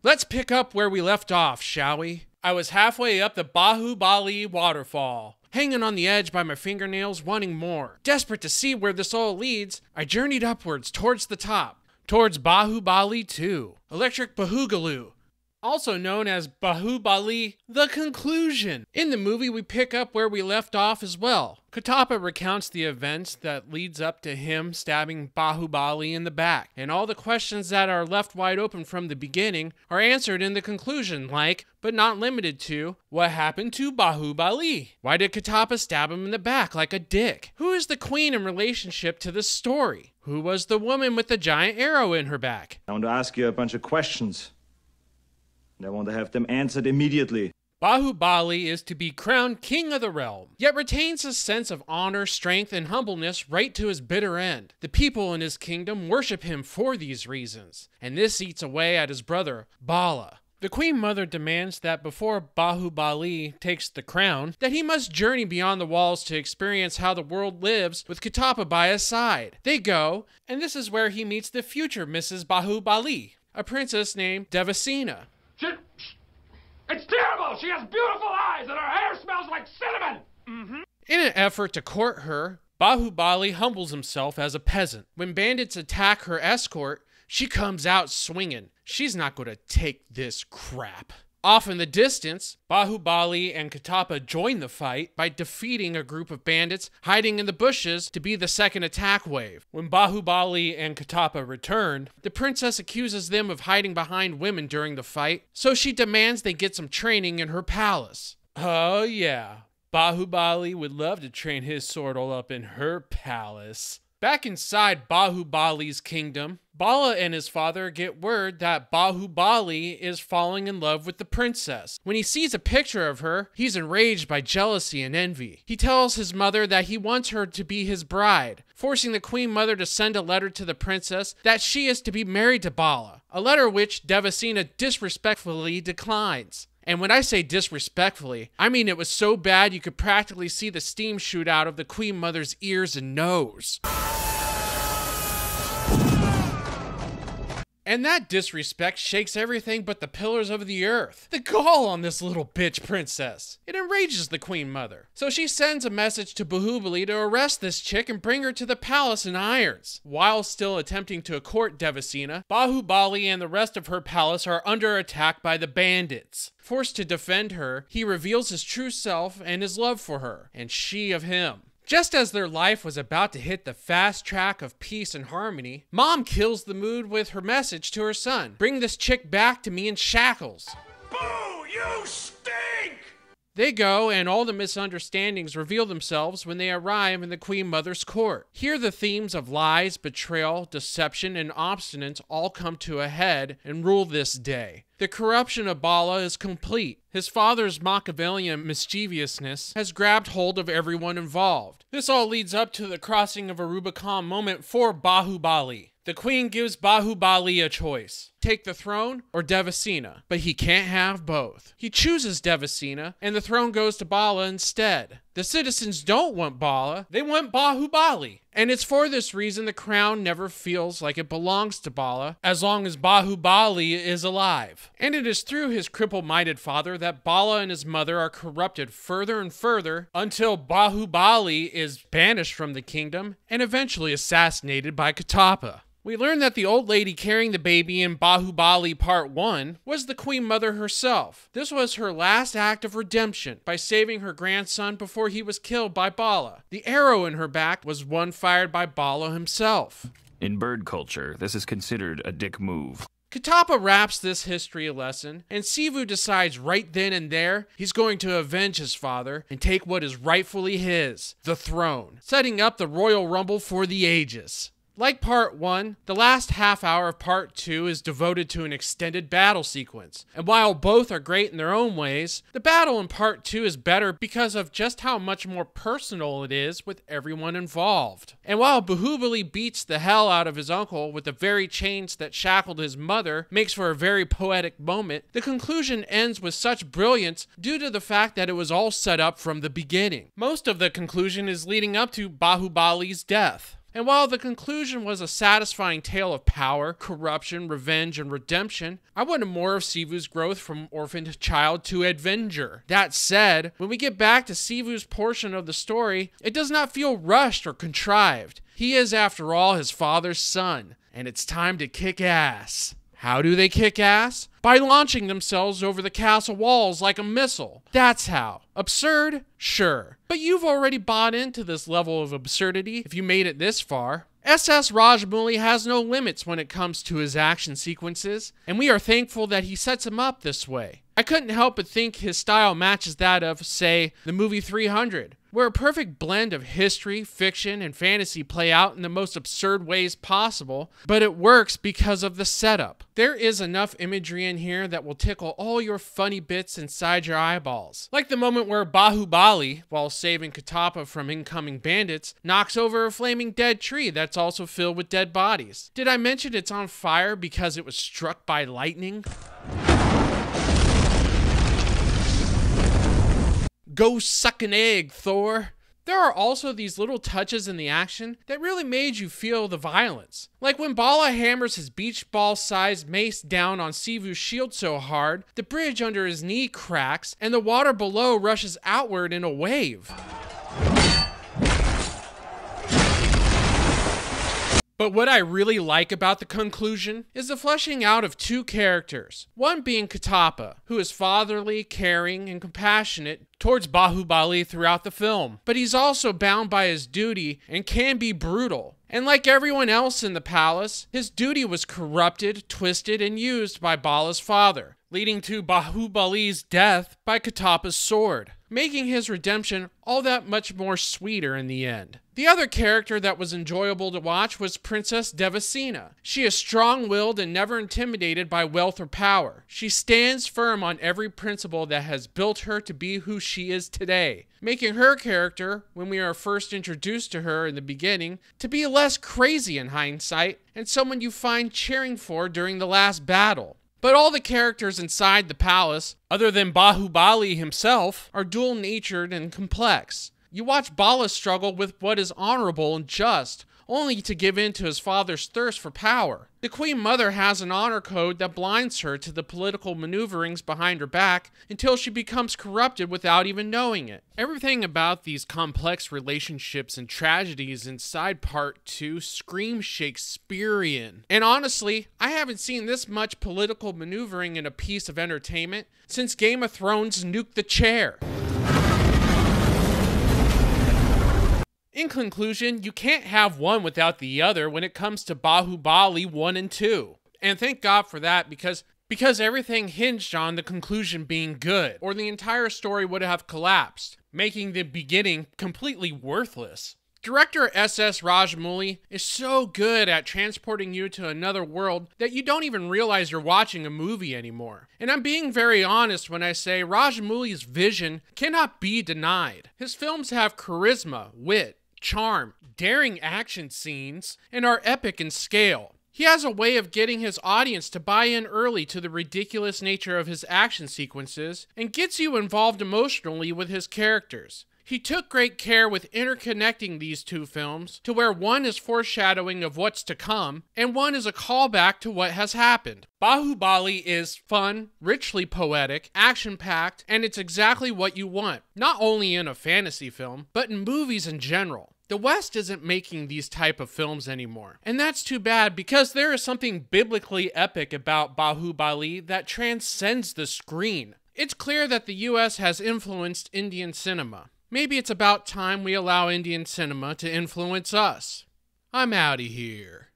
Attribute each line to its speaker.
Speaker 1: Let's pick up where we left off, shall we? I was halfway up the Bahubali waterfall, hanging on the edge by my fingernails, wanting more. Desperate to see where this all leads, I journeyed upwards towards the top, towards Bahubali 2, Electric Boogaloo, also known as Bahubali, the conclusion. In the movie, we pick up where we left off as well. Katapa recounts the events that leads up to him stabbing Bahubali in the back, and all the questions that are left wide open from the beginning are answered in the conclusion, like, but not limited to, what happened to Bahubali? Why did Katapa stab him in the back like a dick? Who is the queen in relationship to this story? Who was the woman with the giant arrow in her back?
Speaker 2: I want to ask you a bunch of questions, and I want to have them answered immediately.
Speaker 1: Bahubali is to be crowned king of the realm, yet retains a sense of honor, strength, and humbleness right to his bitter end. The people in his kingdom worship him for these reasons, and this eats away at his brother, Bala. The Queen Mother demands that before Bahubali takes the crown, that he must journey beyond the walls to experience how the world lives with Katapa by his side. They go, and this is where he meets the future Mrs. Bahubali, a princess named Devasena.
Speaker 3: It's terrible! She has beautiful eyes and her hair smells like cinnamon!
Speaker 1: In an effort to court her, Bahubali humbles himself as a peasant. When bandits attack her escort, she comes out swinging. She's not going to take this crap. Off in the distance, Bahubali and Katapa join the fight by defeating a group of bandits hiding in the bushes to be the second attack wave. When Bahubali and Katapa return, the princess accuses them of hiding behind women during the fight, so she demands they get some training in her palace. Oh yeah, Bahubali would love to train his sword all up in her palace. Back inside Bahubali's kingdom, Bala and his father get word that Bahubali is falling in love with the princess. When he sees a picture of her, he's enraged by jealousy and envy. He tells his mother that he wants her to be his bride, forcing the Queen Mother to send a letter to the princess that she is to be married to Bala, a letter which Devasena disrespectfully declines. And when I say disrespectfully, I mean it was so bad you could practically see the steam shoot out of the Queen Mother's ears and nose. And that disrespect shakes everything but the pillars of the earth. The gall on this little bitch princess. It enrages the Queen Mother. So she sends a message to Bahubali to arrest this chick and bring her to the palace in irons. While still attempting to court Devasena, Bahubali and the rest of her palace are under attack by the bandits. Forced to defend her, he reveals his true self and his love for her, and she of him. Just as their life was about to hit the fast track of peace and harmony, Mom kills the mood with her message to her son. Bring this chick back to me in shackles.
Speaker 3: Boo! You stink!
Speaker 1: They go, and all the misunderstandings reveal themselves when they arrive in the Queen Mother's court. Here the themes of lies, betrayal, deception, and obstinance all come to a head and rule this day. The corruption of Bala is complete. His father's Machiavellian mischievousness has grabbed hold of everyone involved. This all leads up to the crossing of a Rubicon moment for Bahubali. The queen gives Bahubali a choice. Take the throne or Devasena, but he can't have both. He chooses Devasena, and the throne goes to Bala instead. The citizens don't want Bala, they want Bahubali. And it's for this reason the crown never feels like it belongs to Bala, as long as Bahubali is alive. And it is through his cripple-minded father that Bala and his mother are corrupted further and further until Bahubali is banished from the kingdom and eventually assassinated by Katapa. We learn that the old lady carrying the baby in Bahubali Part 1 was the Queen Mother herself. This was her last act of redemption by saving her grandson before he was killed by Bala. The arrow in her back was one fired by Bala himself.
Speaker 4: In bird culture, this is considered a dick move.
Speaker 1: Katapa wraps this history lesson, and Sivu decides right then and there he's going to avenge his father and take what is rightfully his, the throne, setting up the Royal Rumble for the ages. Like Part 1, the last half hour of Part 2 is devoted to an extended battle sequence, and while both are great in their own ways, the battle in Part 2 is better because of just how much more personal it is with everyone involved. And while Bahubali beats the hell out of his uncle with the very chains that shackled his mother makes for a very poetic moment, the conclusion ends with such brilliance due to the fact that it was all set up from the beginning. Most of the conclusion is leading up to Bahubali's death. And while the conclusion was a satisfying tale of power, corruption, revenge, and redemption, I wanted more of Sivu's growth from orphaned child to Avenger. That said, when we get back to Sivu's portion of the story, it does not feel rushed or contrived. He is, after all, his father's son, and it's time to kick ass. How do they kick ass? By launching themselves over the castle walls like a missile. That's how. Absurd? Sure. But you've already bought into this level of absurdity if you made it this far. SS Rajamouli has no limits when it comes to his action sequences, and we are thankful that he sets them up this way. I couldn't help but think his style matches that of, say, the movie 300, where a perfect blend of history, fiction, and fantasy play out in the most absurd ways possible, but it works because of the setup. There is enough imagery in here that will tickle all your funny bits inside your eyeballs. Like the moment where Bahubali, while saving Katapa from incoming bandits, knocks over a flaming dead tree that's also filled with dead bodies. Did I mention it's on fire because it was struck by lightning? Go suck an egg, Thor. There are also these little touches in the action that really made you feel the violence. Like when Bala hammers his beach ball-sized mace down on Sivu's shield so hard, the bridge under his knee cracks and the water below rushes outward in a wave. But what I really like about the conclusion is the fleshing out of two characters. One being Katapa, who is fatherly, caring, and compassionate towards Bahubali throughout the film. But he's also bound by his duty and can be brutal. And like everyone else in the palace, his duty was corrupted, twisted, and used by Bala's father, leading to Bahubali's death by Katapa's sword, making his redemption all that much more sweeter in the end. The other character that was enjoyable to watch was Princess Devasena. She is strong-willed and never intimidated by wealth or power. She stands firm on every principle that has built her to be who she is today, making her character, when we are first introduced to her in the beginning, to be less crazy in hindsight and someone you find cheering for during the last battle. But all the characters inside the palace, other than Bahubali himself, are dual-natured and complex. You watch Bala struggle with what is honorable and just, only to give in to his father's thirst for power. The Queen Mother has an honor code that blinds her to the political maneuverings behind her back until she becomes corrupted without even knowing it. Everything about these complex relationships and tragedies inside Part 2 scream Shakespearean. And honestly, I haven't seen this much political maneuvering in a piece of entertainment since Game of Thrones nuked the chair. In conclusion, you can't have one without the other when it comes to Bahubali 1 and 2. And thank God for that because everything hinged on the conclusion being good, or the entire story would have collapsed, making the beginning completely worthless. Director SS Rajamouli is so good at transporting you to another world that you don't even realize you're watching a movie anymore. And I'm being very honest when I say Rajamouli's vision cannot be denied. His films have charisma, wit, charm, daring action scenes, and are epic in scale. He has a way of getting his audience to buy in early to the ridiculous nature of his action sequences and gets you involved emotionally with his characters. He took great care with interconnecting these two films to where one is foreshadowing of what's to come and one is a callback to what has happened. Bahubali is fun, richly poetic, action-packed, and it's exactly what you want, not only in a fantasy film, but in movies in general. The West isn't making these type of films anymore, and that's too bad because there is something biblically epic about Bahubali that transcends the screen. It's clear that the US has influenced Indian cinema. Maybe it's about time we allow Indian cinema to influence us. I'm outta here.